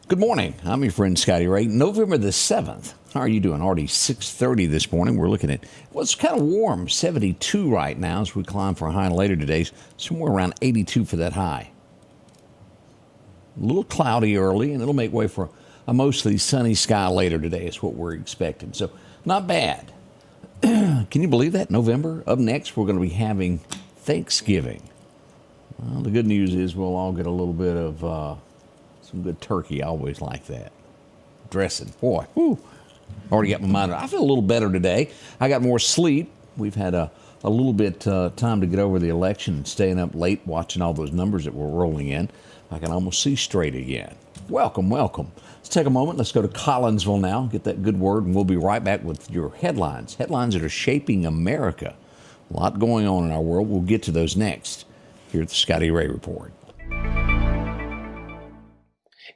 Good morning. I'm your friend Scotty Ray. November the 7th. How are you doing? Already 6:30 this morning. We're looking at, well, it's kind of warm, 72 right now as we climb for a high later today. Somewhere around 82 for that high. A little cloudy early, and it'll make way for a mostly sunny sky later today is what we're expecting. So not bad. Can you believe that? November. Up next, we're going to be having Thanksgiving. Well, the good news is we'll all get a little bit of some good turkey. I always like that. Dressing. Boy, whew. Already got my mind. I feel a little better today. I got more sleep. We've had a little bit time to get over the election and staying up late watching all those numbers that were rolling in. I can almost see straight again. Welcome, welcome. Let's take a moment. Let's go to Collinsville now, get that good word, and we'll be right back with your headlines. Headlines that are shaping America. A lot going on in our world. We'll get to those next here at the Scotty Ray Report.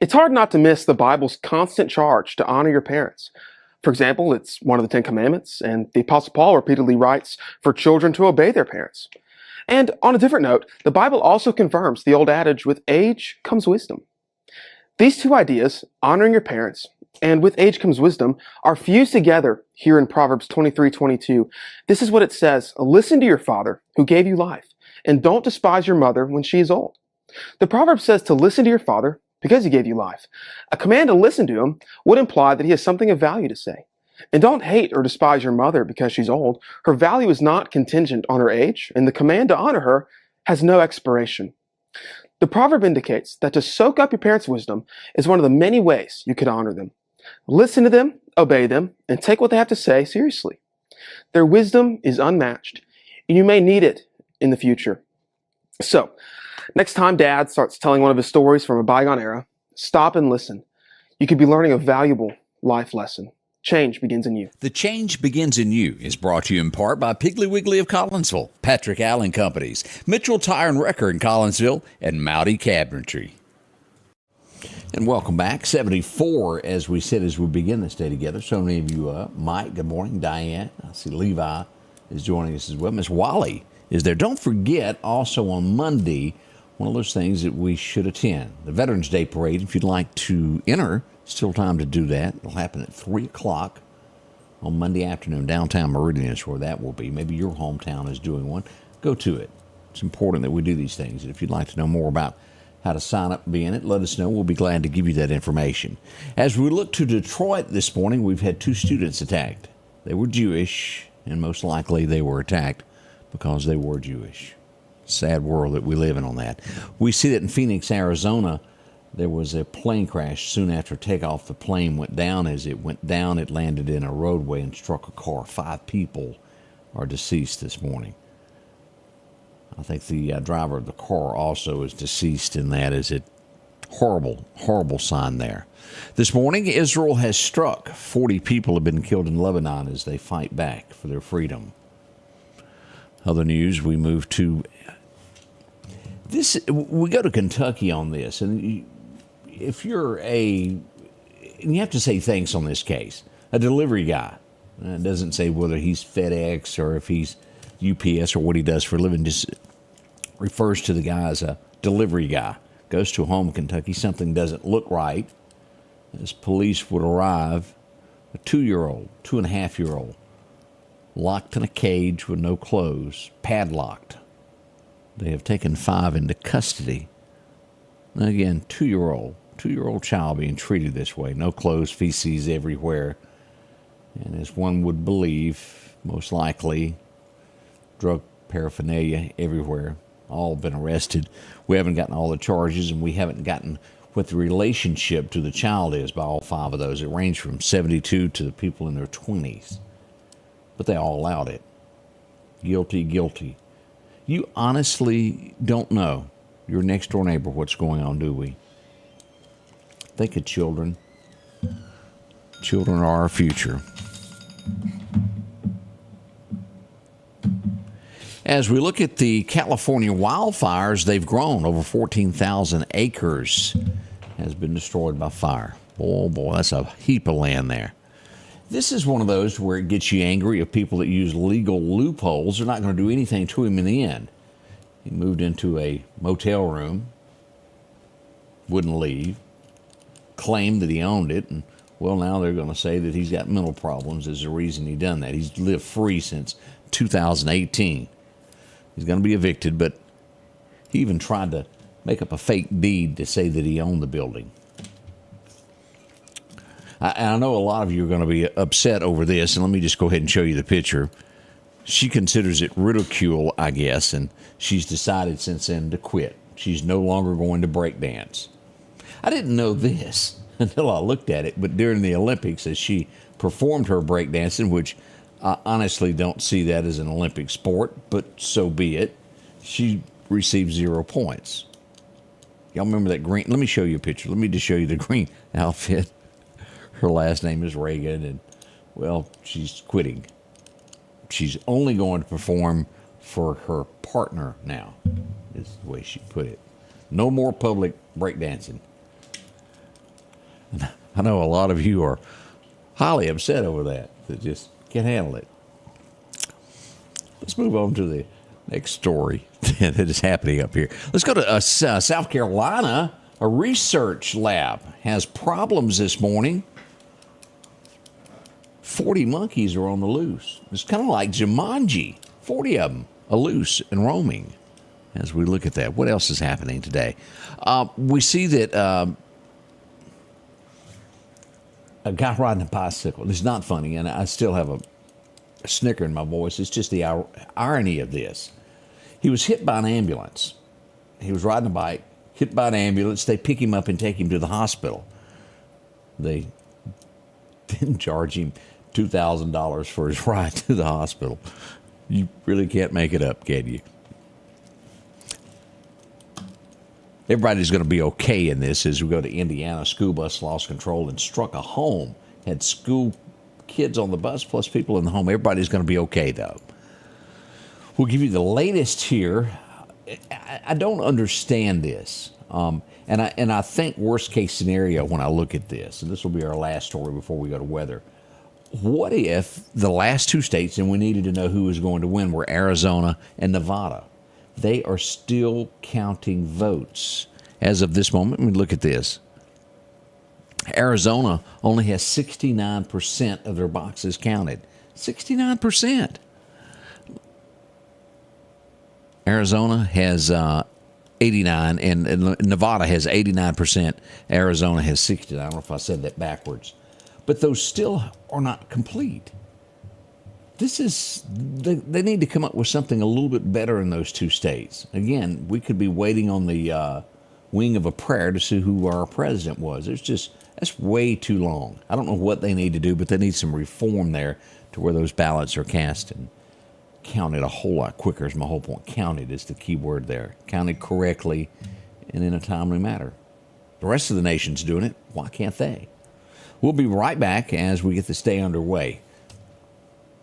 It's hard not to miss the Bible's constant charge to honor your parents. For example, it's one of the Ten Commandments, and the Apostle Paul repeatedly writes for children to obey their parents. And on a different note, the Bible also confirms the old adage, with age comes wisdom. These two ideas, honoring your parents and with age comes wisdom, are fused together here in Proverbs 23:22. This is what it says: "Listen to your father who gave you life, and don't despise your mother when she is old." The proverb says to listen to your father because he gave you life. A command to listen to him would imply that he has something of value to say. And don't hate or despise your mother because she's old. Her value is not contingent on her age, and the command to honor her has no expiration. The proverb indicates that to soak up your parents' wisdom is one of the many ways you could honor them. Listen to them, obey them, and take what they have to say seriously. Their wisdom is unmatched, and you may need it in the future. So, next time Dad starts telling one of his stories from a bygone era, stop and listen. You could be learning a valuable life lesson. Change begins in you. The Change Begins in You is brought to you in part by Piggly Wiggly of Collinsville, Patrick Allen Companies, Mitchell Tire and Wrecker in Collinsville, and Mowdy Cabinetry. And welcome back. 74, as we said, as we begin this day together. So many of you, Mike, good morning. Diane, I see Levi is joining us as well. Miss Wally is there. Don't forget, also on Monday, one of those things that we should attend, the Veterans Day Parade. If you'd like to enter, still time to do that. It'll happen at 3 o'clock on Monday afternoon. Downtown Meridian is where that will be. Maybe your hometown is doing one. Go to it. It's important that we do these things. And if you'd like to know more about how to sign up and be in it, let us know. We'll be glad to give you that information. As we look to Detroit this morning, we've had 2 students attacked. They were Jewish, and most likely they were attacked because they were Jewish. Sad world that we live in on that. We see that in Phoenix, Arizona, there was a plane crash soon after takeoff. The plane went down. As it went down, it landed in a roadway and struck a car. 5 people are deceased this morning. I think the driver of the car also is deceased in that. Is it horrible, horrible sign there. This morning, Israel has struck. 40 people have been killed in Lebanon as they fight back for their freedom. Other news, we move to this. We go to Kentucky on this, and if you're and you have to say thanks on this case, a delivery guy. It doesn't say whether he's FedEx or if he's UPS or what he does for a living. Just refers to the guy as a delivery guy. Goes to a home in Kentucky. Something doesn't look right. As police would arrive, a 2-year-old, 2.5-year-old, locked in a cage with no clothes, padlocked. They have taken 5 into custody. And again, 2-year-old child being treated this way. No clothes, feces everywhere. And as one would believe, most likely, drug paraphernalia everywhere. All been arrested. We haven't gotten all the charges, and we haven't gotten what the relationship to the child is by all 5 of those. It ranged from 72 to the people in their 20s. But they all allowed it. Guilty, guilty. You honestly don't know your next door neighbor what's going on, do we? Think of children. Children are our future. As we look at the California wildfires, they've grown. Over 14,000 acres has been destroyed by fire. Oh, boy, that's a heap of land there. This is one of those where it gets you angry of people that use legal loopholes. They're not going to do anything to him in the end. He moved into a motel room, wouldn't leave. claimed that he owned it, and well, now they're going to say that he's got mental problems as the reason he done that. He's lived free since 2018. He's going to be evicted, but he even tried to make up a fake deed to say that he owned the building. I know a lot of you are going to be upset over this, and let me just go ahead and show you the picture. She considers it ridicule, I guess, and she's decided since then to quit. She's no longer going to break dance. I didn't know this until I looked at it, but during the Olympics, as she performed her breakdancing, which I honestly don't see that as an Olympic sport, but so be it, she received 0 points. Y'all remember that green? Let me show you a picture. Let me just show you the green outfit. Her last name is Reagan, and, well, she's quitting. She's only going to perform for her partner now, is the way she put it. No more public breakdancing. I know a lot of you are highly upset over that just can't handle it. Let's move on to the next story that is happening up here. Let's go to South Carolina. A research lab has problems this morning. 40 monkeys are on the loose. It's kind of like Jumanji. 40 of them are loose and roaming. As we look at that, what else is happening today? We see that a guy riding a bicycle. It's not funny, and I still have a snicker in my voice. It's just the irony of this. He was hit by an ambulance. He was riding a bike, hit by an ambulance. They pick him up and take him to the hospital. They didn't charge him $2,000 for his ride to the hospital. You really can't make it up, can you? Everybody's going to be okay in this as we go to Indiana. School bus lost control and struck a home. Had school kids on the bus plus people in the home. Everybody's going to be okay, though. We'll give you the latest here. I don't understand this. And I think worst case scenario when I look at this, and this will be our last story before we go to weather. What if the last two states, and we needed to know who was going to win, were Arizona and Nevada? They are still counting votes. As of this moment, we look at this. Arizona only has 69% of their boxes counted. 69%. Arizona has 89, and Nevada has 89%. Arizona has 69. I don't know if I said that backwards. But those still are not complete. They need to come up with something a little bit better in those two states. Again, we could be waiting on the wing of a prayer to see who our president was. That's way too long. I don't know what they need to do, but they need some reform there to where those ballots are cast and counted a whole lot quicker is my whole point. Counted is the key word there. Counted correctly and in a timely manner. The rest of the nation's doing it. Why can't they? We'll be right back as we get this day underway.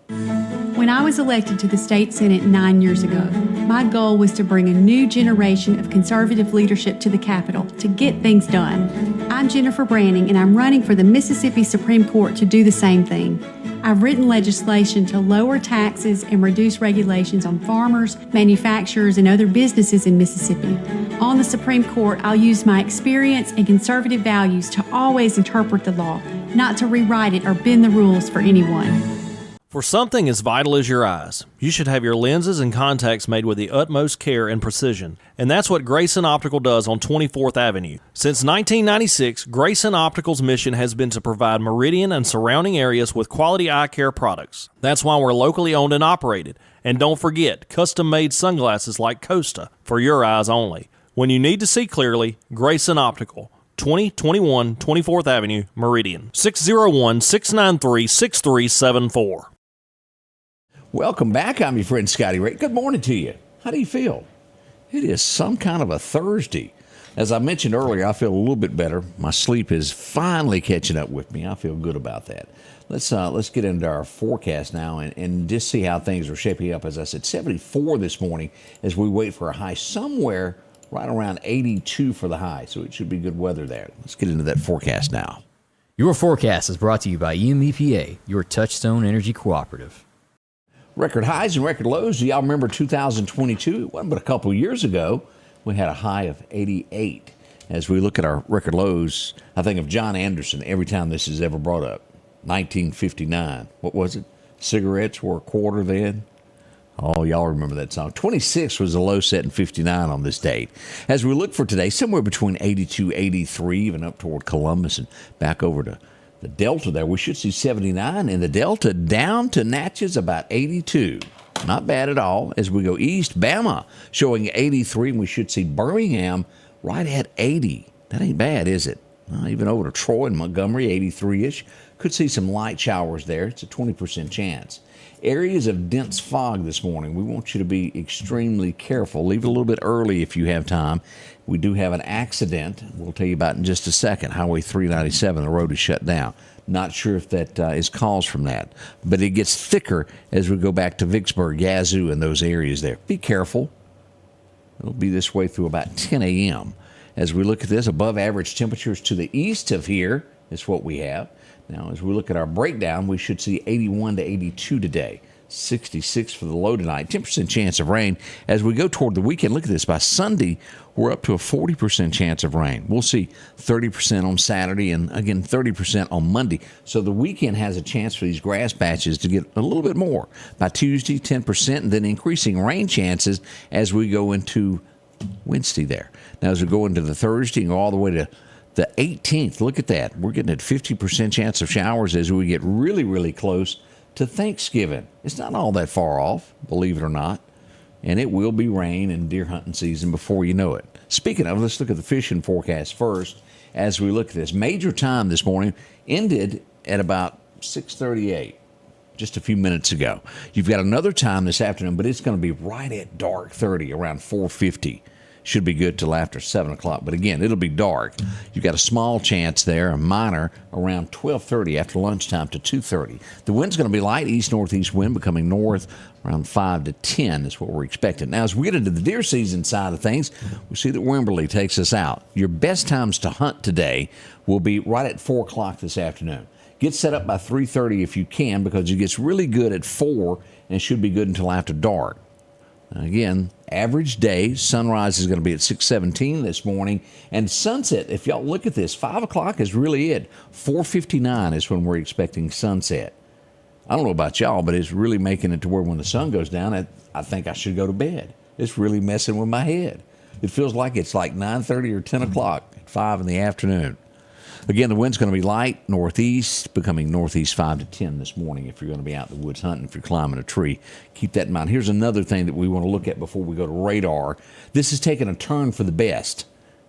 When I was elected to the state Senate 9 years ago, my goal was to bring a new generation of conservative leadership to the Capitol to get things done. I'm Jennifer Branning, and I'm running for the Mississippi Supreme Court to do the same thing. I've written legislation to lower taxes and reduce regulations on farmers, manufacturers, and other businesses in Mississippi. On the Supreme Court, I'll use my experience and conservative values to always interpret the law, not to rewrite it or bend the rules for anyone. For something as vital as your eyes, you should have your lenses and contacts made with the utmost care and precision. And that's what Grayson Optical does on 24th Avenue. Since 1996, Grayson Optical's mission has been to provide Meridian and surrounding areas with quality eye care products. That's why we're locally owned and operated. And don't forget, custom-made sunglasses like Costa for your eyes only. When you need to see clearly, Grayson Optical. 2021 24th Avenue, Meridian. 601-693-6374. Welcome back. I'm your friend Scotty Ray. Good morning to you. How do you feel? It is some kind of a Thursday. As I mentioned earlier, I feel a little bit better. My sleep is finally catching up with me. I feel good about that. Let's get into our forecast now and just see how things are shaping up. As I said, 74 this morning as we wait for a high somewhere right around 82 for the high. So it should be good weather there. Let's get into that forecast now. Your forecast is brought to you by EMEPA, your Touchstone Energy Cooperative. Record highs and record lows. Do y'all remember 2022? It wasn't but a couple years ago. We had a high of 88. As we look at our record lows, I think of John Anderson every time this is ever brought up. 1959. What was it? Cigarettes were a quarter then. Oh, y'all remember that song. 26 was the low set in 59 on this date. As we look for today, somewhere between 82, 83, even up toward Columbus and back over to the Delta there, we should see 79 in the Delta, down to Natchez about 82. Not bad at all. As we go east, Bama showing 83, and we should see Birmingham right at 80. That ain't bad, is it? Even over to Troy and Montgomery, 83-ish. Could see some light showers there. It's a 20% chance. Areas of dense fog this morning. We want you to be extremely careful. Leave it a little bit early if you have time. We do have an accident. We'll tell you about in just a second. Highway 397, the road is shut down. Not sure if that is caused from that. But it gets thicker as we go back to Vicksburg, Yazoo, and those areas there. Be careful. It'll be this way through about 10 a.m. As we look at this, above average temperatures to the east of here is what we have. Now, as we look at our breakdown, we should see 81 to 82 today. 66 for the low tonight. 10% chance of rain. As we go toward the weekend, look at this. By Sunday, we're up to a 40% chance of rain. We'll see 30% on Saturday and, again, 30% on Monday. So the weekend has a chance for these grass patches to get a little bit more. By Tuesday, 10%, and then increasing rain chances as we go into Wednesday there. Now, as we go into the Thursday and go all the way to the 18th, look at that. We're getting a 50% chance of showers as we get really, really close to Thanksgiving. It's not all that far off, believe it or not. And it will be rain and deer hunting season before you know it. Speaking of, let's look at the fishing forecast first. As we look at this, major time this morning ended at about 6:38, just a few minutes ago. You've got another time this afternoon, but it's going to be right at dark 30, around 4:50. Should be good till after 7 o'clock. But again, it'll be dark. You've got a small chance there, a minor, around 12:30 after lunchtime to 2:30. The wind's going to be light, east-northeast wind becoming north around 5 to 10 is what we're expecting. Now, as we get into the deer season side of things, we see that Wimberley takes us out. Your best times to hunt today will be right at 4 o'clock this afternoon. Get set up by 3:30 if you can, because it gets really good at 4 and should be good until after dark. Again, average day, sunrise is going to be at 6:17 this morning. And sunset, if y'all look at this, 5 o'clock is really it. 4:59 is when we're expecting sunset. I don't know about y'all, but it's really making it to where when the sun goes down, I think I should go to bed. It's really messing with my head. It feels like it's like 9:30 or 10 o'clock at 5 in the afternoon. Again, the wind's going to be light, northeast, becoming northeast 5 to 10 this morning if you're going to be out in the woods hunting, if you're climbing a tree. Keep that in mind. Here's another thing that we want to look at before we go to radar. This is taking a turn for the best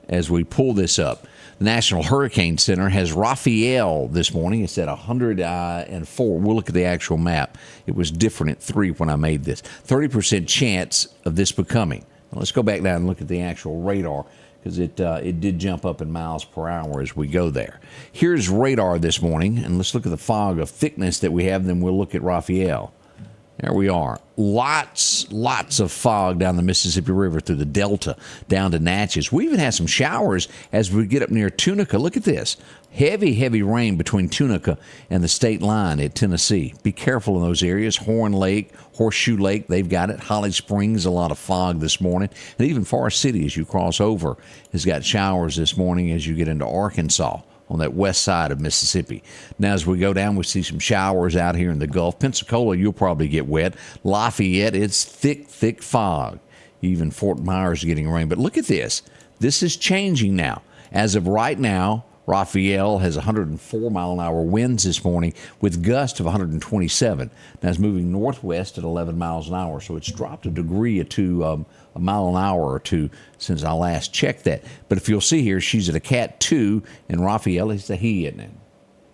as we pull this up. The National Hurricane Center has Raphael this morning. It's at 104. We'll look at the actual map. It was different at 3 when I made this. 30% chance of this becoming. Now, let's go back down and look at the actual radar, because it did jump up in miles per hour as we go there. Here's radar this morning, and let's look at the fog of thickness that we have, then we'll look at Raphael. There we are. Lots of fog down the Mississippi River through the Delta, down to Natchez. We even had some showers as we get up near Tunica. Look at this. Heavy rain between Tunica and the state line at Tennessee. Be careful in those areas. Horn Lake, Horseshoe Lake, they've got it. Holly Springs, a lot of fog this morning. And even Forest City, as you cross over, has got showers this morning as you get into Arkansas on that west side of Mississippi. Now, as we go down, we see some showers out here in the Gulf. Pensacola, you'll probably get wet. Lafayette, it's thick fog. Even Fort Myers getting rain. But look at this. This is changing now. As of right now, Raphael has 104-mile-an-hour winds this morning with gusts of 127. Now, it's moving northwest at 11 miles an hour, so it's dropped a degree or two, a mile an hour or two since I last checked that. But if you'll see here, she's at a Cat 2, and Raphael is a he, isn't it?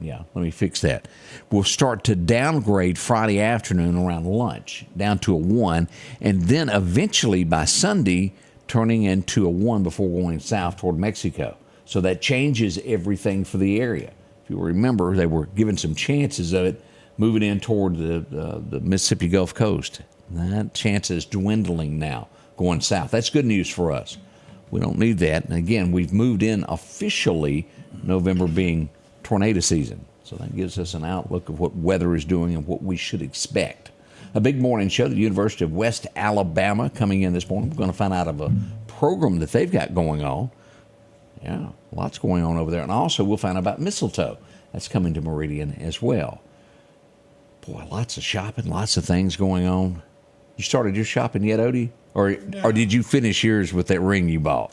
Yeah, let me fix that. We'll start to downgrade Friday afternoon around lunch, down to a 1, and then eventually by Sunday, turning into a 1 before going south toward Mexico. So that changes everything for the area. If you remember, they were given some chances of it moving in toward the Mississippi Gulf Coast. That chance is dwindling now, going south. That's good news for us. We don't need that. And again, we've moved in officially, November being tornado season. So that gives us an outlook of what weather is doing and what we should expect. A big morning show, the University of West Alabama coming in this morning. We're going to find out of a program that they've got going on. Yeah, lots going on over there. And also, we'll find out about mistletoe. That's coming to Meridian as well. Boy, lots of shopping, lots of things going on. You started your shopping yet, Odie? Or did you finish yours with that ring you bought?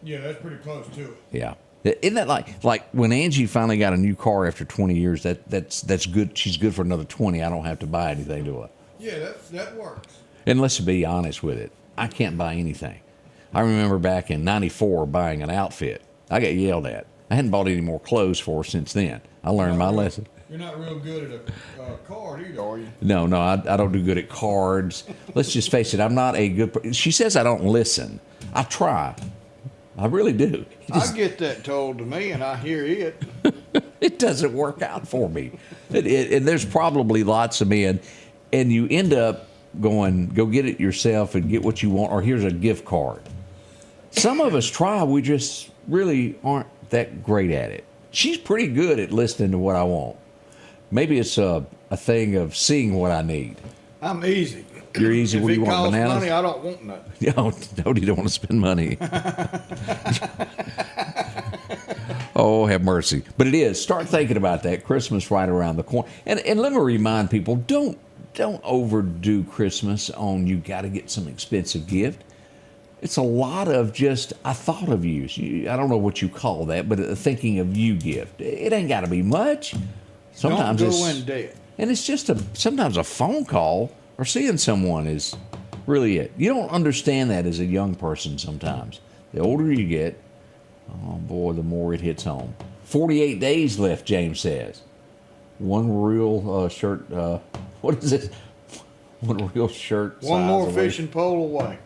Yeah, that's pretty close to it. Yeah. Isn't that like when Angie finally got a new car after 20 years, that's good. She's good for another 20. I don't have to buy anything to her. Yeah, that works. And let's be honest with it. I can't buy anything. I remember back in 94 buying an outfit. I got yelled at. I hadn't bought any more clothes for her since then. I learned my lesson. You're not real good at a card either, are you? No, I don't do good at cards. Let's just face it. I'm not a good. She says I don't listen. I try. I really do. I get that told to me, and I hear it. It doesn't work out for me. And there's probably lots of men, and you end up going, go get it yourself and get what you want, or here's a gift card. Some of us try. We just really aren't that great at it. She's pretty good at listening to what I want. Maybe it's a thing of seeing what I need. I'm easy. You're easy. If What do you it want, costs bananas? money, I don't want nothing. No, you don't want to spend money. Oh, have mercy. But it is. Start thinking about that. Christmas right around the corner. And let me remind people, don't overdo Christmas on you got to get some expensive gift. It's a lot of just, I thought of you. I don't know what you call that, but a thinking of you gift. It ain't got to be much. Sometimes Don't go in debt. And it's just sometimes a phone call or seeing someone is really it. You don't understand that as a young person sometimes. The older you get, oh boy, the more it hits home. 48 days left, James says. One real shirt, what is it? One real shirt. One more away. fishing pole away.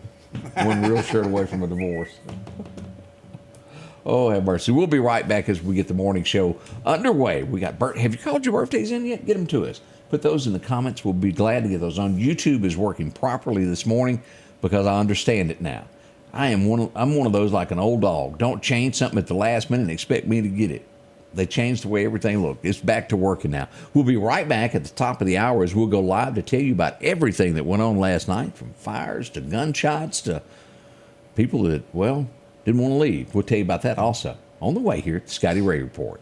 One real shirt away from a divorce. Oh, have mercy. We'll be right back as we get the morning show underway. We got have you called your birthdays in yet? Get them to us. Put those in the comments. We'll be glad to get those on. YouTube is working properly this morning because I understand it now. I'm one of those like an old dog. Don't change something at the last minute and expect me to get it. They changed the way everything looked. It's back to working now. We'll be right back at the top of the hour as we'll go live to tell you about everything that went on last night, from fires to gunshots to people that, well, didn't want to leave. We'll tell you about that also on the way here at the Scotty Ray Report.